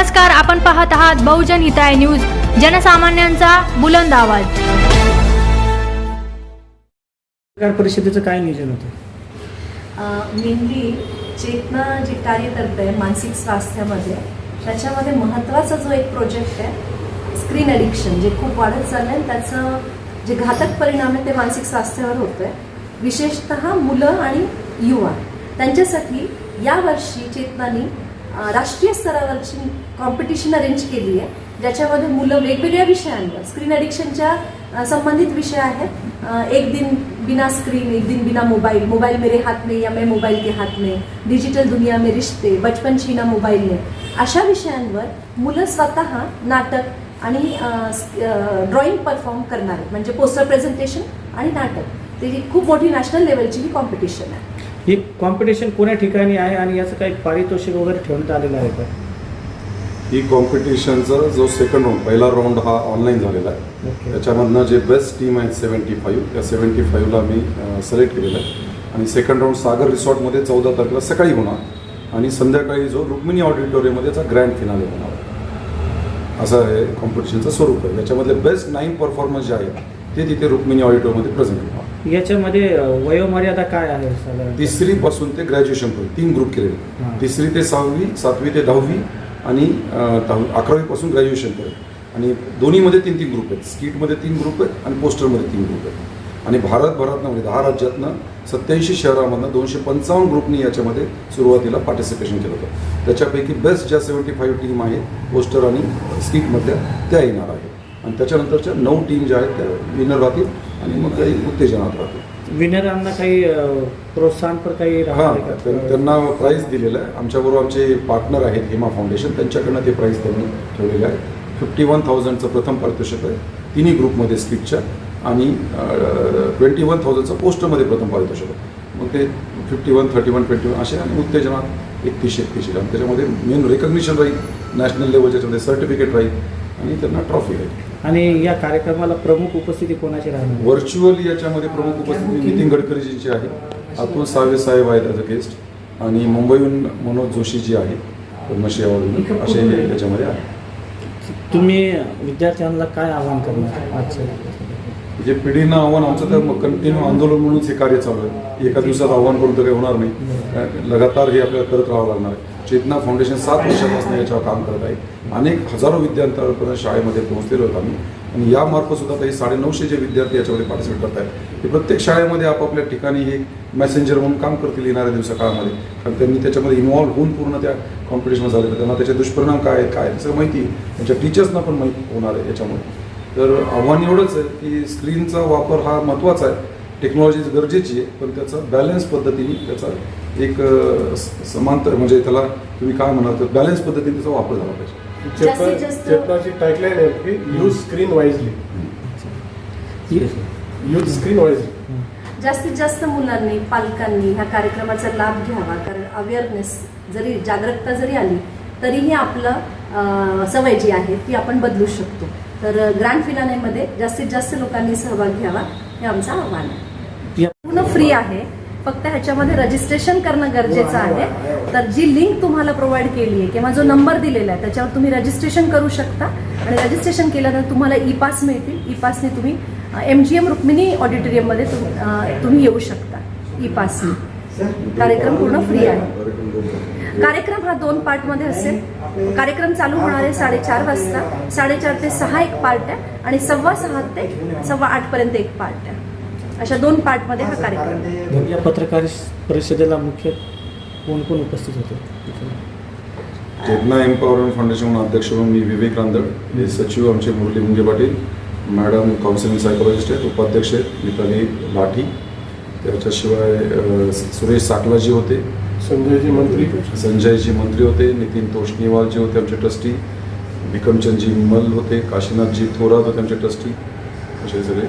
नमस्कार, आपण पाहत आहात बहुजन हिताय न्यूज, जनसामान्यांचा बुलंद आवाज। पत्रकार परिषदेचं काय नियोजन होतं? मेनली चेतना जे कार्य करत आहे मानसिक स्वास्थ्यामध्ये, त्याच्यामध्ये महत्त्वाचा जो एक प्रोजेक्ट आहे स्क्रीन ॲडिक्शन, जे खूप वाढत चाललं आहे, त्याचं जे घातक परिणाम आहे ते मानसिक स्वास्थ्यावर होतं आहे, विशेषतः मुलं आणि युवा। त्यांच्यासाठी यावर्षी चेतनानी राष्ट्रीय स्तरावरची कॉम्पिटिशन अरेंज केली आहे, ज्याच्यामध्ये मुलं वेगवेगळ्या विषयांवर स्क्रीन ॲडिक्शनच्या संबंधित विषय आहेत। एक दिन बिना स्क्रीन, एक दिन बिना मोबाइल, मोबाइल मेरे हाथ में या मैं मोबाइल के हाथ में, डिजिटल दुनिया में रिश्ते, बचपन छीना मोबाइल ने, अशा विषयांवर मुलं स्वतः नाटक आणि ड्रॉइंग परफॉर्म करणार आहेत, म्हणजे पोस्टर प्रेझेंटेशन आणि नाटक। ती खूप मोठी नॅशनल लेवलची ही कॉम्पिटिशन आहे। ही कॉम्पिटिशन कोण्या ठिकाणी आहे आणि याचं काही पारितोषिक वगैरे ठेवण्यात आलेलं आहे का? ही कॉम्पिटिशनचा जो सेकंड राऊंड, पहिला राऊंड हा ऑनलाईन झालेला आहे। त्याच्यामधनं जे बेस्ट टीम आहेत 75, त्या 75ला मी सिलेक्ट केलेलं आहे आणि सेकंड राऊंड सागर रिसॉर्टमध्ये 14 तारखेला सकाळी होणार आणि संध्याकाळी जो रुक्मिणी ऑडिटोरियममध्ये याचा ग्रँड फिनाले होणार। असं हे कॉम्पिटिशनचं स्वरूप आहे। याच्यामधले बेस्ट 9 परफॉर्मन्स जे आहेत ते तिथे रुक्मिणी ऑडिटोरियममध्ये प्रेझेंट होणार। याच्यामध्ये वयोमर्यादा काय आहे? तिसरी पासून ते ग्रॅज्युएशन पर्यंत 3 ग्रुप केलेले, तिसरी ते 6वी, 7वी ते 10वी आणि 11वी पासून ग्रॅज्युएशन पर्यंत। आणि दोन्हीमध्ये 3 ग्रुप आहेत, स्किटमध्ये 3 ग्रुप आहेत आणि पोस्टरमध्ये 3 ग्रुप आहेत। आणि भारतभरातनं म्हणजे 10 राज्यातनं 87 शहरामधनं 255 ग्रुपनी याच्यामध्ये सुरुवातीला पार्टिसिपेशन केलं होतं। त्याच्यापैकी बेस्ट ज्या 75 टीम आहेत पोस्टर आणि स्किटमधल्या त्या येणार आहेत आणि त्याच्यानंतरच्या 9 टीम ज्या आहेत त्या विनर राहतील आणि मग काही उत्तेजनात राहतील। विनरांना काही प्रोत्साहन पण काही त्यांना प्राईज दिलेलं आहे। आमच्याबरोबर आमचे पार्टनर आहेत हेमा फाउंडेशन, त्यांच्याकडनं ते प्राईज त्यांनी ठेवलेलं आहे। 51,000चं प्रथम पारितोषिक आहे 3 ग्रुपमध्ये स्किटच्या आणि 21,000चं पोस्टरमध्ये प्रथम पारितोषिक आहे। मग ते 51, 31, 21 असे आणि उत्तेजनात 31 आणि त्याच्यामध्ये मेन रेकग्निशन राहील, नॅशनल लेवलच्या त्याच्यामध्ये सर्टिफिकेट राहील आणि त्यांना ट्रॉफी राहील। आणि या कार्यक्रमाला प्रमुख उपस्थिती कोणाची राहणार? व्हर्च्युअली याच्यामध्ये प्रमुख उपस्थिती नितीन गडकरीजींची आहे, अतुल सावे साहेब आहेत ॲज अ गेस्ट आणि मुंबईहून मनोज जोशीजी आहे पद्मश्री अवॉर्ड, असे याच्यामध्ये आहे। तुम्ही विद्यार्थ्यांना काय आवाहन करणार? आजचं जे पिढीनं आव्हान, आमचं तर कंटिन्यू आंदोलन म्हणूनच हे कार्य चालू आहे। एका दिवसात आव्हान करून तर काही होणार नाही, लगातार हे आपल्याला करत राहावं लागणार आहे। चेतना फाउंडेशन 7 वर्षापासून याच्यावर काम करत आहे। अनेक हजारो विद्यार्थ्यांपर्यंत शाळेमध्ये पोहोचलेलो होतो आम्ही आणि यामार्फत सुद्धा काही 950 जे विद्यार्थी याच्यामध्ये पार्टिसिपेट करत आहेत ते प्रत्येक शाळेमध्ये आपापल्या ठिकाणी हे मॅसेंजर म्हणून काम करतील येणाऱ्या दिवसाकाळामध्ये, कारण त्यांनी त्याच्यामध्ये इन्व्हॉल्व होऊन पूर्ण त्या कॉम्पिटिशन झाले तर त्यांना त्याचे दुष्परिणाम काय आहेत काय सगळं माहिती, त्यांच्या टीचर्सना पण माहिती होणार आहे याच्यामुळे। तर आव्हान एवढंच आहे की स्क्रीनचा वापर हा महत्त्वाचा आहे, टेक्नॉलॉजी गरजेची आहे, पण त्याचा बॅलन्स पद्धतीने त्याचा एक समांतर म्हणजे त्याला तुम्ही काय म्हणाल तर बॅलन्स पद्धतीने त्याचा वापर झाला पाहिजे। चेतनाची टाईटलाईन आहे की use screen wisely, use screen wisely. जास्तीत जास्त मुलांनी, पालकांनी ह्या कार्यक्रमाचा लाभ घ्यावा, कारण अवेअरनेस जरी, जागरूकता जरी आली तरीही आपलं सवय जी आहे ती आपण बदलू शकतो। तर ग्रँड फिनालेमध्ये जास्तीत जास्त लोकांनी सहभाग घ्यावा हे आमचं आव्हान आहे। पूर्ण फ्री आहे, फक्त ह्याच्यामध्ये रजिस्ट्रेशन करणं गरजेचं आहे। तर जी लिंक तुम्हाला प्रोव्हाइड केली आहे किंवा जो नंबर दिलेला आहे त्याच्यावर तुम्ही रजिस्ट्रेशन करू शकता आणि रजिस्ट्रेशन केल्यानंतर तुम्हाला ई पास मिळतील। ई पासने तुम्ही MGM रुक्मिणी ऑडिटोरियममध्ये तुम्ही येऊ शकता ई पासने। कार्यक्रम पूर्ण फ्री आहे। कार्यक्रम हा 2 पार्टमध्ये असेल। कार्यक्रम चालू होणार आहे 4:30 वाजता, 4:30 ते 6 एक पार्ट आहे आणि 6:15 ते 8:15 पर्यंत एक पार्ट आहे। अशा 2 पार्टमध्ये हा कार्यक्रम आहे। या पत्रकार परिषदेला मुख्य कोण कोण उपस्थित होते? चेतना एम्पॉवरमेंट फाउंडेशन अध्यक्ष म्हणून मी विवेक रांदड, हे सचिव आमचे Murali Munge Patil, madam counselling psychologist आहेत, उपाध्यक्ष आहेत मिताली लाठी, त्याच्याशिवाय सुरेश साकलाजी होते, संजयजी मंत्री होते, नितीन तोष्णीवालजी होते आमचे ट्रस्टी, विक्रमचंदजी मल होते, काशीनाथजी थोरात होते आमचे ट्रस्टी, असे सगळे